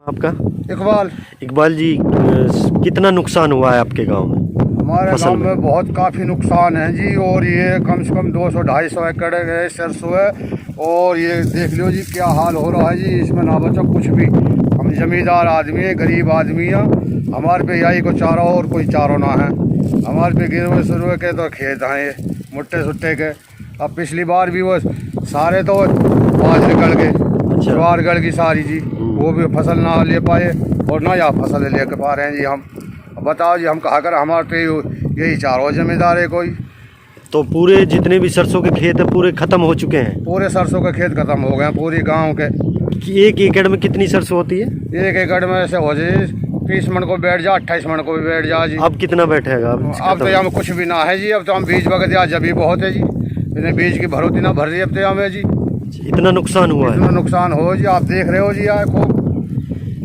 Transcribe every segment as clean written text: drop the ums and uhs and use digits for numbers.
आपका? इकबाल। इकबाल जी, कितना नुकसान हुआ है आपके गांव में? हमारे गांव में बहुत काफ़ी नुकसान है जी। और ये कम से कम 200-250 एकड़ है सरसों है। और ये देख लो जी क्या हाल हो रहा है जी, इसमें ना बचा कुछ भी। हम जमींदार आदमी है, गरीब आदमी है। हमारे पे यही को चारा और कोई चारो ना है। हमारे पे गिरवे सुरवे के तो खेत हैं ये मुट्टे सुट्टे के। अब पिछली बार भी वो सारे तो बाज निकल गए, ज्वार गड़ की सारी जी। वो भी फसल ना ले पाए और ना यहाँ फसल ले पा रहे हैं जी हम। बताओ जी हम कहा कर, हमारे तो यही चारों जिम्मेदार है कोई। तो पूरे जितने भी सरसों के खेत है पूरे खत्म हो चुके हैं? पूरे सरसों के खेत खत्म हो गए हैं पूरी गांव के। एक एकड़ में कितनी सरसों होती है? 1 एकड़ में ऐसे हो जाए 30 मन को बैठ जा, 28 मन को भी बैठ जा जी। अब कितना बैठेगा? अब तो यहाँ कुछ भी ना है जी। अब तो हम बीज वगैरह दिया जब भी बहुत है जी। इतने बीज की भरोती ना भर रही अब तो हमें जी। इतना नुकसान हुआ है? इतना नुकसान हो जी, आप देख रहे हो जी। यार खूब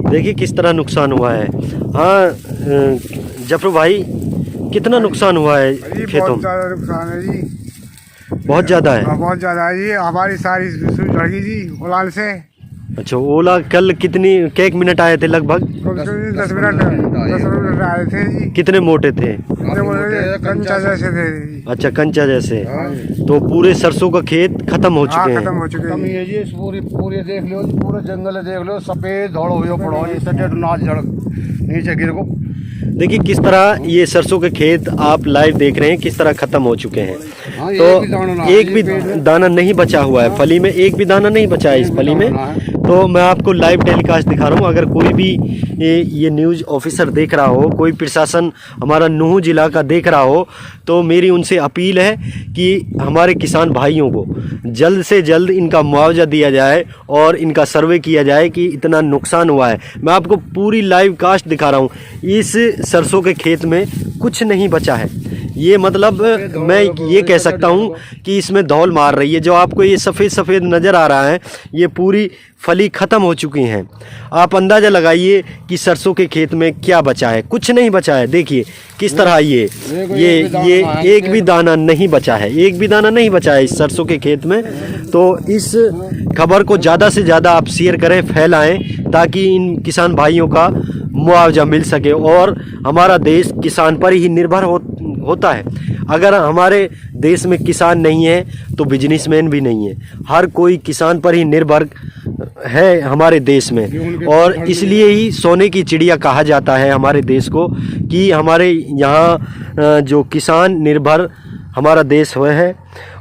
देखिए किस तरह नुकसान हुआ है। हाँ जफरू भाई, कितना नुकसान हुआ है खेतों में? बहुत ज़्यादा नुकसान है जी। बहुत ज़्यादा है? बहुत ज़्यादा है जी। हमारी सारी झड़ गई जी ओलाल से। अच्छा, ओला कल कितनी एक मिनट आए थे लगभग? 10 मिनट आए थे जी। कितने मोटे थे? कंचा जैसे थे। अच्छा, कंचा जैसे। तो पूरे सरसों का खेत खत्म हो चुके हैं? खत्म हो चुके हैं जी। पूरे देख लो जी, पूरे जंगल देख लो, सफेद धड़ हो पड़ो जी। सटे नाच जड़ नीचे गिर को। देखिए किस तरह ये सरसों के खेत आप लाइव देख रहे हैं, किस तरह खत्म हो चुके हैं। तो एक भी दाना नहीं बचा हुआ है फली में, एक भी दाना नहीं बचा है इस फली में। तो मैं आपको लाइव टेलीकास्ट दिखा रहा हूँ। अगर कोई भी ये न्यूज़ ऑफिसर देख रहा हो, कोई प्रशासन हमारा नूह जिला का देख रहा हो, तो मेरी उनसे अपील है कि हमारे किसान भाइयों को जल्द से जल्द इनका मुआवजा दिया जाए और इनका सर्वे किया जाए कि इतना नुकसान हुआ है। मैं आपको पूरी लाइव कास्ट दिखा रहा हूँ। इस सरसों के खेत में कुछ नहीं बचा है। ये मतलब मैं ये कह सकता हूँ कि इसमें धौल मार रही है। जो आपको ये सफ़ेद सफ़ेद नज़र आ रहा है, ये पूरी फली ख़त्म हो चुकी हैं। आप अंदाज़ा लगाइए कि सरसों के खेत में क्या बचा है। कुछ नहीं बचा है। देखिए किस तरह ये एक भी दाना नहीं बचा है। एक भी दाना नहीं बचा है इस सरसों के खेत में। तो इस खबर को ज़्यादा से ज़्यादा आप शेयर करें, फैलाएं, ताकि इन किसान भाइयों का मुआवजा मिल सके। और हमारा देश किसान पर ही निर्भर होता है। अगर हमारे देश में किसान नहीं है तो बिजनेसमैन भी नहीं है। हर कोई किसान पर ही निर्भर है हमारे देश में। और इसलिए ही सोने की चिड़िया कहा जाता है हमारे देश को, कि हमारे यहाँ जो किसान निर्भर हमारा देश हुआ है।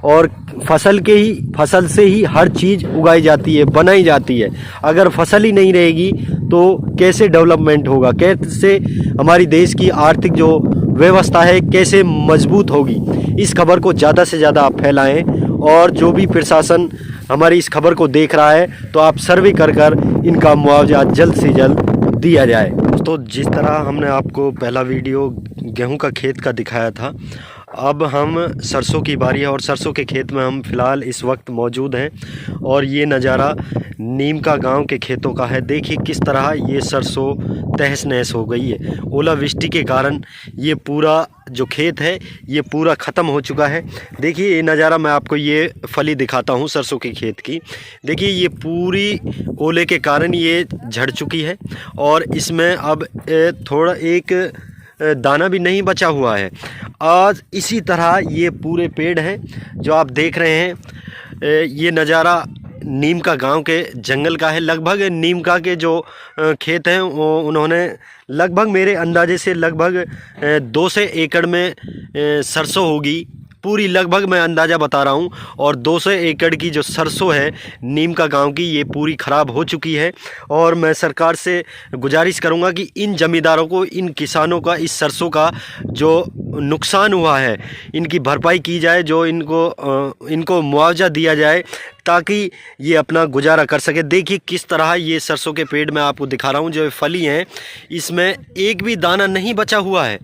और फसल से ही हर चीज़ उगाई जाती है, बनाई जाती है। अगर फसल ही नहीं रहेगी तो कैसे डेवलपमेंट होगा, कैसे हमारी देश की आर्थिक जो व्यवस्था है कैसे मजबूत होगी। इस खबर को ज़्यादा से ज़्यादा आप फैलाएं। और जो भी प्रशासन हमारी इस खबर को देख रहा है, तो आप सर्वे कर इनका मुआवजा जल्द से जल्द दिया जाए। तो जिस तरह हमने आपको पहला वीडियो गेहूं का खेत का दिखाया था, अब हम सरसों की बारी है। और सरसों के खेत में हम फ़िलहाल इस वक्त मौजूद हैं। और ये नज़ारा नीमका गांव के खेतों का है। देखिए किस तरह ये सरसों तहस नहस हो गई है। ओलावृष्टि के कारण ये पूरा जो खेत है ये पूरा ख़त्म हो चुका है। देखिए ये नज़ारा मैं आपको ये फली दिखाता हूँ सरसों के खेत की। देखिए ये पूरी ओले के कारण ये झड़ चुकी है। और इसमें अब थोड़ा एक दाना भी नहीं बचा हुआ है। आज इसी तरह ये पूरे पेड़ हैं जो आप देख रहे हैं। ये नज़ारा नीमका गांव के जंगल का है। लगभग नीमका के जो खेत हैं वो उन्होंने लगभग मेरे अंदाजे से लगभग 2 से एकड़ में सरसों होगी पूरी। लगभग मैं अंदाज़ा बता रहा हूँ। और 200 एकड़ की जो सरसों है नीमका गांव की, ये पूरी ख़राब हो चुकी है। और मैं सरकार से गुजारिश करूँगा कि इन ज़मींदारों को, इन किसानों का इस सरसों का जो नुकसान हुआ है इनकी भरपाई की जाए, जो इनको मुआवजा दिया जाए, ताकि ये अपना गुजारा कर सके। देखिए किस तरह ये सरसों के पेड़ में आपको दिखा रहा हूँ, जो फली हैं इसमें एक भी दाना नहीं बचा हुआ है।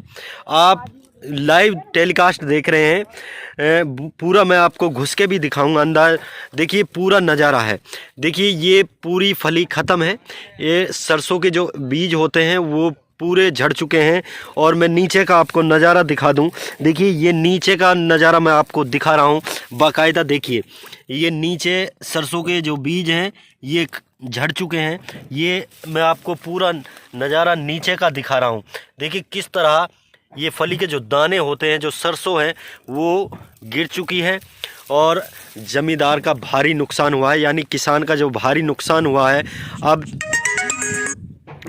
आप लाइव टेलीकास्ट देख रहे हैं। पूरा मैं आपको घुस के भी दिखाऊंगा अंदर। देखिए पूरा नज़ारा है। देखिए ये पूरी फली ख़त्म है। ये सरसों के जो बीज होते हैं वो पूरे झड़ चुके हैं। और मैं नीचे का आपको नज़ारा दिखा दूं। देखिए ये नीचे का नज़ारा मैं आपको दिखा रहा हूं बाकायदा। देखिए ये नीचे सरसों के जो बीज हैं ये झड़ चुके हैं। ये मैं आपको पूरा नज़ारा नीचे का दिखा रहा हूं। देखिए किस तरह ये फली के जो दाने होते हैं, जो सरसों है, वो गिर चुकी है और ज़मींदार का भारी नुकसान हुआ है, यानी किसान का जो भारी नुकसान हुआ है। अब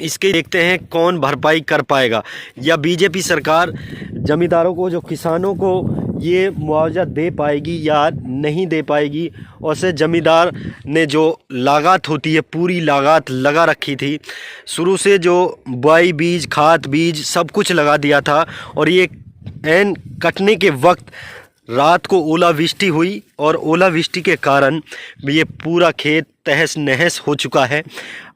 इसके देखते हैं कौन भरपाई कर पाएगा, या बीजेपी सरकार ज़मींदारों को, जो किसानों को ये मुआवजा दे पाएगी या नहीं दे पाएगी। और से ज़मींदार ने जो लागत होती है पूरी लागत लगा रखी थी, शुरू से जो बुआई बीज, खाद बीज सब कुछ लगा दिया था, और ये ऐन कटने के वक्त रात को ओलावृष्टि हुई और ओलावृष्टि के कारण ये पूरा खेत तहस नहस हो चुका है।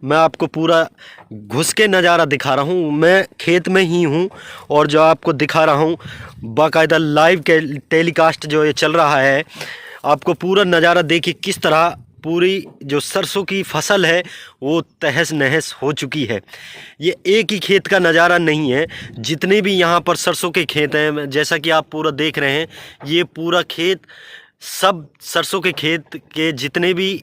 मैं आपको पूरा घुस के नज़ारा दिखा रहा हूँ, मैं खेत में ही हूँ और जो आपको दिखा रहा हूँ बाकायदा लाइव के टेलीकास्ट जो ये चल रहा है। आपको पूरा नज़ारा देखिए किस तरह पूरी जो सरसों की फसल है वो तहस नहस हो चुकी है। ये एक ही खेत का नज़ारा नहीं है, जितने भी यहाँ पर सरसों के खेत हैं, जैसा कि आप पूरा देख रहे हैं, ये पूरा खेत सब सरसों के खेत के जितने भी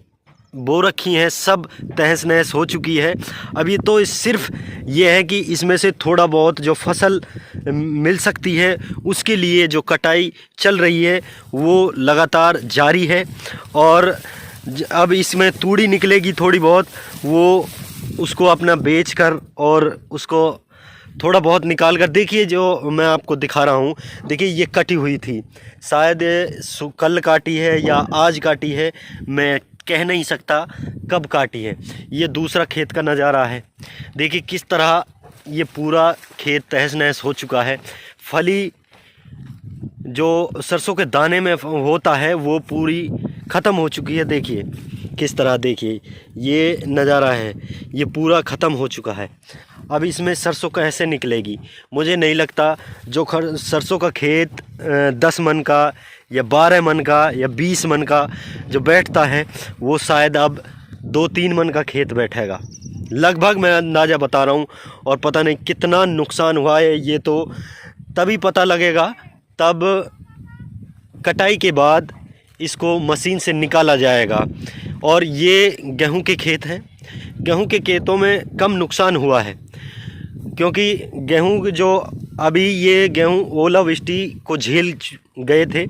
बो रखी हैं सब तहस नहस हो चुकी है। अब ये तो सिर्फ ये है कि इसमें से थोड़ा बहुत जो फसल मिल सकती है उसके लिए जो कटाई चल रही है वो लगातार जारी है। और अब इसमें तूड़ी निकलेगी थोड़ी बहुत, वो उसको अपना बेच कर और उसको थोड़ा बहुत निकाल कर, देखिए जो मैं आपको दिखा रहा हूँ, देखिए ये कटी हुई थी, शायद कल काटी है या आज काटी है, मैं कह नहीं सकता कब काटी है। ये दूसरा खेत का नज़ारा है। देखिए किस तरह ये पूरा खेत तहस नहस हो चुका है। फली जो सरसों के दाने में होता है वो पूरी ख़त्म हो चुकी है। देखिए किस तरह, देखिए ये नज़ारा है, ये पूरा ख़त्म हो चुका है। अब इसमें सरसों कैसे निकलेगी? मुझे नहीं लगता जो सरसों का खेत 10 मन का या 12 मन का या 20 मन का जो बैठता है वो शायद अब 2-3 मन का खेत बैठेगा, लगभग मैं अंदाज़ा बता रहा हूँ। और पता नहीं कितना नुकसान हुआ है, ये तो तभी पता लगेगा, तब कटाई के बाद इसको मशीन से निकाला जाएगा। और ये गेहूं के खेत हैं, गेहूं के खेतों में कम नुकसान हुआ है, क्योंकि गेहूं जो अभी ये गेहूं ओलावृष्टि को झेल गए थे,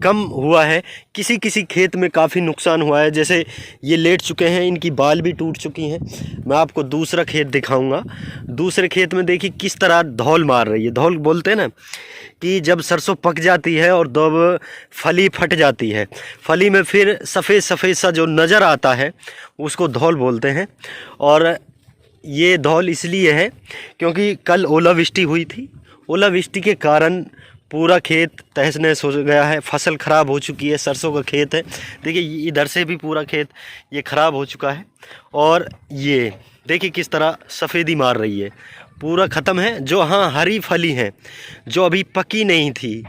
कम हुआ है। किसी किसी खेत में काफ़ी नुकसान हुआ है, जैसे ये लेट चुके हैं, इनकी बाल भी टूट चुकी हैं। मैं आपको दूसरा खेत दिखाऊंगा। दूसरे खेत में देखिए किस तरह धौल मार रही है। धौल बोलते हैं ना कि जब सरसों पक जाती है और जब फली फट जाती है, फली में फिर सफ़ेद सफ़ेद सा जो नज़र आता है उसको धौल बोलते हैं। और ये धौल इसलिए है क्योंकि कल ओलावृष्टि हुई थी, ओलावृष्टि के कारण पूरा खेत तहस नहस हो गया है, फसल ख़राब हो चुकी है। सरसों का खेत है, देखिए इधर से भी पूरा खेत ये ख़राब हो चुका है। और ये देखिए किस तरह सफ़ेदी मार रही है, पूरा ख़त्म है। जो हाँ हरी फली हैं जो अभी पकी नहीं थी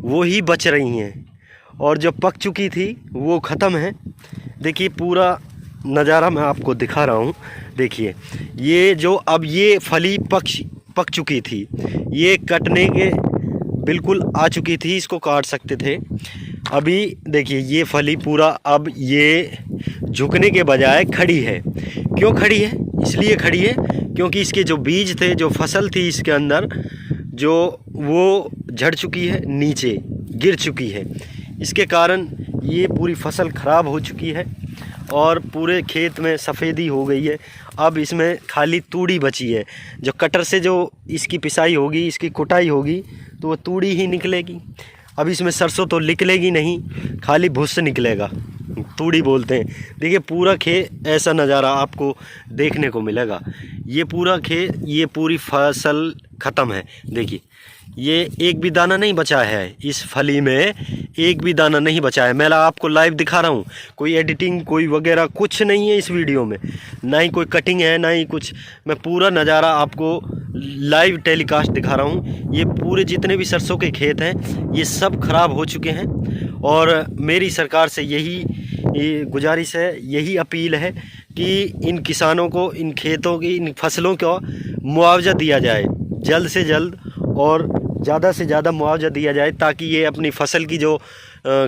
वो ही बच रही हैं, और जो पक चुकी थी वो ख़त्म है। देखिए पूरा नज़ारा मैं आपको दिखा रहा हूँ। देखिए ये जो अब ये फली पक चुकी थी, ये कटने के बिल्कुल आ चुकी थी, इसको काट सकते थे। अभी देखिए ये फली पूरा अब ये झुकने के बजाय खड़ी है। क्यों खड़ी है? इसलिए खड़ी है क्योंकि इसके जो बीज थे, जो फसल थी इसके अंदर, जो वो झड़ चुकी है, नीचे गिर चुकी है। इसके कारण ये पूरी फसल ख़राब हो चुकी है और पूरे खेत में सफ़ेदी हो गई है। अब इसमें खाली तूड़ी बची है। जो कटर से जो इसकी पिसाई होगी, इसकी कुटाई होगी, तो वो तूड़ी ही निकलेगी। अब इसमें सरसों तो निकलेगी नहीं, खाली भुस निकलेगा, तूड़ी बोलते हैं। देखिए पूरा खेत ऐसा नज़ारा आपको देखने को मिलेगा। ये पूरा खेत, ये पूरी फसल ख़त्म है। देखिए ये एक भी दाना नहीं बचा है, इस फली में एक भी दाना नहीं बचा है। मैं आपको लाइव दिखा रहा हूँ, कोई एडिटिंग कोई वगैरह कुछ नहीं है इस वीडियो में, ना ही कोई कटिंग है ना ही कुछ। मैं पूरा नज़ारा आपको लाइव टेलीकास्ट दिखा रहा हूँ। ये पूरे जितने भी सरसों के खेत हैं ये सब खराब हो चुके हैं। और मेरी सरकार से यही ये गुजारिश है, यही अपील है कि इन किसानों को इन खेतों की इन फसलों का मुआवजा दिया जाए जल्द से जल्द और ज़्यादा से ज़्यादा मुआवजा दिया जाए ताकि ये अपनी फसल की जो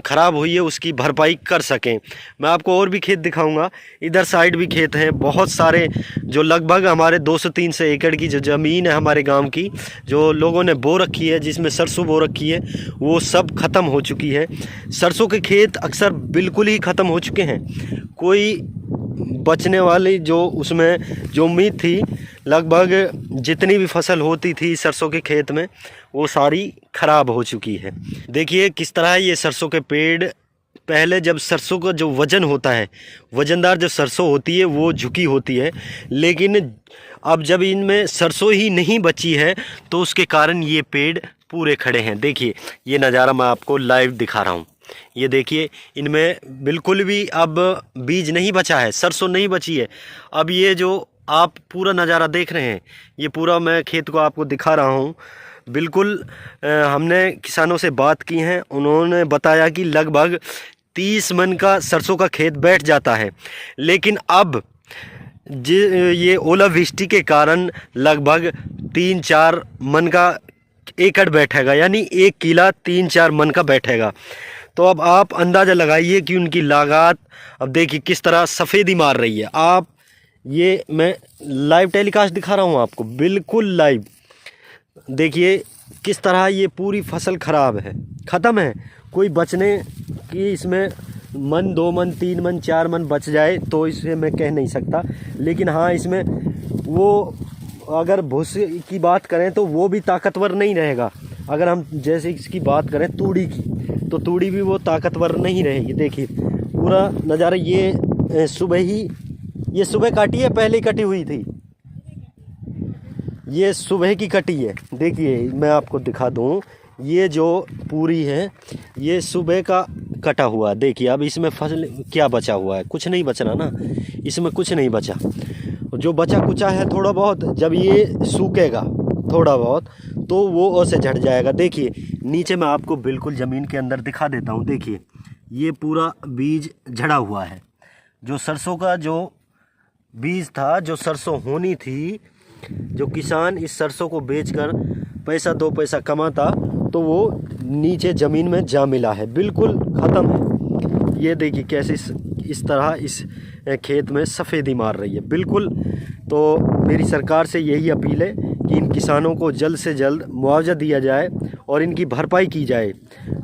ख़राब हुई है उसकी भरपाई कर सकें। मैं आपको और भी खेत दिखाऊंगा, इधर साइड भी खेत हैं बहुत सारे, जो लगभग हमारे 200-300 एकड़ की जो ज़मीन है हमारे गांव की, जो लोगों ने बो रखी है, जिसमें सरसों बो रखी है, वो सब ख़त्म हो चुकी है। सरसों के खेत अक्सर बिल्कुल ही ख़त्म हो चुके हैं, कोई बचने वाली जो उसमें जो उम्मीद थी, लगभग जितनी भी फसल होती थी सरसों के खेत में वो सारी ख़राब हो चुकी है। देखिए किस तरह ये सरसों के पेड़, पहले जब सरसों का जो वज़न होता है, वज़नदार जो सरसों होती है वो झुकी होती है, लेकिन अब जब इनमें सरसों ही नहीं बची है तो उसके कारण ये पेड़ पूरे खड़े हैं। देखिए ये नज़ारा मैं आपको लाइव दिखा रहा हूँ, ये देखिए इनमें बिल्कुल भी अब बीज नहीं बचा है, सरसों नहीं बची है। अब ये जो आप पूरा नज़ारा देख रहे हैं, ये पूरा मैं खेत को आपको दिखा रहा हूँ। बिल्कुल हमने किसानों से बात की हैं, उन्होंने बताया कि लगभग 30 मन का सरसों का खेत बैठ जाता है, लेकिन अब ये ओलावृष्टि के कारण लगभग 3-4 मन का एकड़ बैठेगा, यानी 1 किला 3-4 मन का बैठेगा। तो अब आप अंदाज़ा लगाइए कि उनकी लागत, अब देखिए किस तरह सफ़ेदी मार रही है। आप ये मैं लाइव टेलीकास्ट दिखा रहा हूँ आपको, बिल्कुल लाइव। देखिए किस तरह ये पूरी फसल ख़राब है, ख़त्म है, कोई बचने की इसमें 1, 2 मन, 3 मन, 4 मन बच जाए तो इसे मैं कह नहीं सकता, लेकिन हाँ इसमें वो अगर भूसे की बात करें तो वो भी ताकतवर नहीं रहेगा। अगर हम जैसे इसकी बात करें तूड़ी की, तो तूड़ी भी वो ताकतवर नहीं रहेगी। देखिए पूरा नज़ारा, ये सुबह काटी है, पहले ही कटी हुई थी, ये सुबह की कटी है। देखिए मैं आपको दिखा दूं, ये जो पूरी है ये सुबह का कटा हुआ। देखिए अब इसमें फसल क्या बचा हुआ है, कुछ नहीं बचना ना, इसमें कुछ नहीं बचा। जो बचा कुचा है थोड़ा बहुत, जब ये सूखेगा थोड़ा बहुत तो वो ओसे झड़ जाएगा। देखिए नीचे मैं आपको बिल्कुल ज़मीन के अंदर दिखा देता हूँ। देखिए ये पूरा बीज झड़ा हुआ है, जो सरसों का जो बीज था, जो सरसों होनी थी, जो किसान इस सरसों को बेचकर पैसा 2 पैसा कमाता, तो वो नीचे ज़मीन में जा मिला है, बिल्कुल ख़त्म है। ये देखिए कैसे इस तरह इस खेत में सफ़ेदी मार रही है बिल्कुल। तो मेरी सरकार से यही अपील है कि इन किसानों को जल्द से जल्द मुआवजा दिया जाए और इनकी भरपाई की जाए।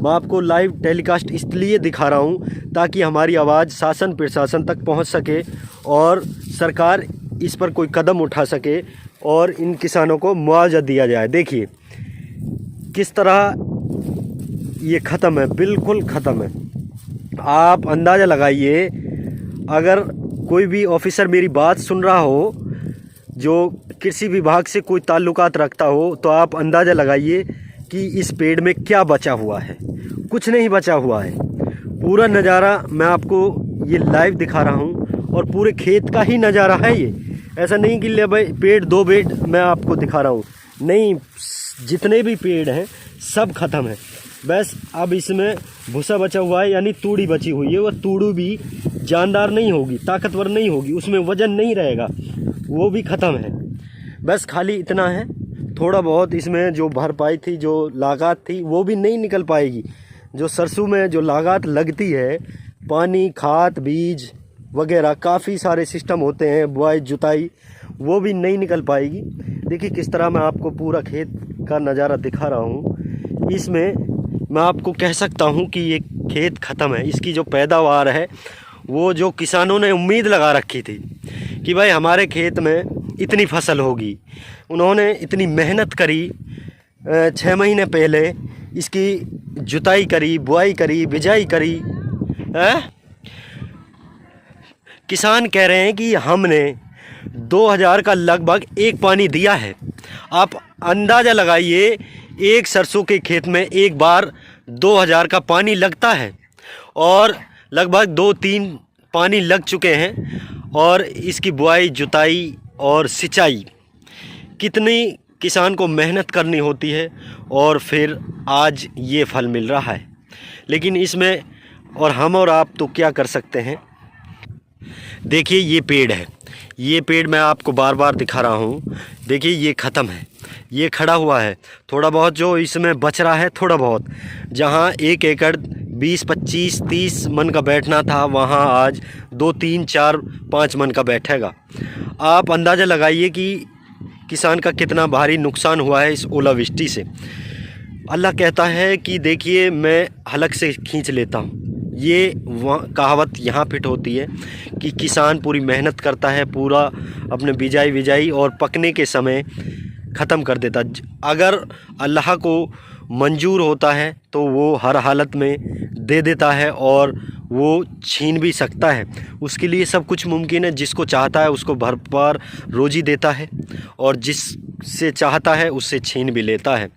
मैं आपको लाइव टेलीकास्ट इसलिए दिखा रहा हूँ ताकि हमारी आवाज़ शासन प्रशासन तक पहुँच सके और सरकार इस पर कोई कदम उठा सके और इन किसानों को मुआवजा दिया जाए। देखिए किस तरह ये ख़त्म है, बिल्कुल ख़त्म है। आप अंदाज़ा लगाइए, अगर कोई भी ऑफिसर मेरी बात सुन रहा हो जो कृषि विभाग से कोई ताल्लुकात रखता हो, तो आप अंदाज़ा लगाइए कि इस पेड़ में क्या बचा हुआ है। कुछ नहीं बचा हुआ है। पूरा नज़ारा मैं आपको ये लाइव दिखा रहा हूँ और पूरे खेत का ही नज़ारा है ये। ऐसा नहीं कि ले भाई पेड़ 2 पेड़ मैं आपको दिखा रहा हूँ, नहीं, जितने भी पेड़ हैं सब ख़त्म है। बस अब इसमें भूसा बचा हुआ है, यानी तूड़ी बची हुई है। वह तूड़ी भी जानदार नहीं होगी, ताकतवर नहीं होगी, उसमें वज़न नहीं रहेगा, वो भी ख़त्म है। बस खाली इतना है, थोड़ा बहुत इसमें जो भरपाई थी, जो लागत थी, वो भी नहीं निकल पाएगी। जो सरसों में जो लागत लगती है, पानी, खाद, बीज वगैरह काफ़ी सारे सिस्टम होते हैं, बुआई जुताई, वो भी नहीं निकल पाएगी। देखिए किस तरह मैं आपको पूरा खेत का नज़ारा दिखा रहा हूँ। इसमें मैं आपको कह सकता हूँ कि ये खेत ख़त्म है। इसकी जो पैदावार है, वो जो किसानों ने उम्मीद लगा रखी थी कि भाई हमारे खेत में इतनी फसल होगी, उन्होंने इतनी मेहनत करी, 6 महीने पहले इसकी जुताई करी, बुआई करी, बिजाई करी है? किसान कह रहे हैं कि हमने 2000 का लगभग एक पानी दिया है। आप अंदाज़ा लगाइए, एक सरसों के खेत में एक बार 2000 का पानी लगता है और लगभग 2-3 पानी लग चुके हैं। और इसकी बुआई, जुताई और सिंचाई कितनी किसान को मेहनत करनी होती है और फिर आज ये फल मिल रहा है। लेकिन इसमें और हम और आप तो क्या कर सकते हैं। देखिए ये पेड़ है, ये पेड़ मैं आपको बार बार दिखा रहा हूँ। देखिए ये ख़त्म है, ये खड़ा हुआ है। थोड़ा बहुत जो इसमें बच रहा है, थोड़ा बहुत, जहाँ 1 एकड़ 20, 25, 30 मन का बैठना था, वहाँ आज 2, 3, 4, 5 मन का बैठेगा। आप अंदाज़ा लगाइए कि किसान का कितना भारी नुकसान हुआ है इस ओलावृष्टि से। अल्लाह कहता है कि देखिए मैं हलक से खींच लेता हूँ। ये कहावत यहाँ फिट होती है कि किसान पूरी मेहनत करता है, पूरा अपने बिजाई और पकने के समय ख़त्म कर देता। अगर अल्लाह को मंजूर होता है तो वो हर हालत में दे देता है और वो छीन भी सकता है। उसके लिए सब कुछ मुमकिन है। जिसको चाहता है उसको भरपूर रोज़ी देता है और जिससे चाहता है उससे छीन भी लेता है।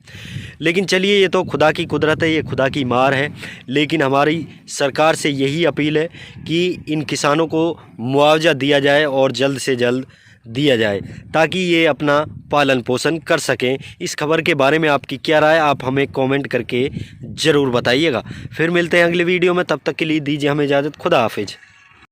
लेकिन चलिए, ये तो खुदा की कुदरत है, ये खुदा की मार है। लेकिन हमारी सरकार से यही अपील है कि इन किसानों को मुआवजा दिया जाए और जल्द से जल्द दिया जाए, ताकि ये अपना पालन पोषण कर सकें। इस खबर के बारे में आपकी क्या राय, आप हमें कमेंट करके ज़रूर बताइएगा। फिर मिलते हैं अगले वीडियो में, तब तक के लिए दीजिए हमें इजाज़त। खुदा हाफिज़।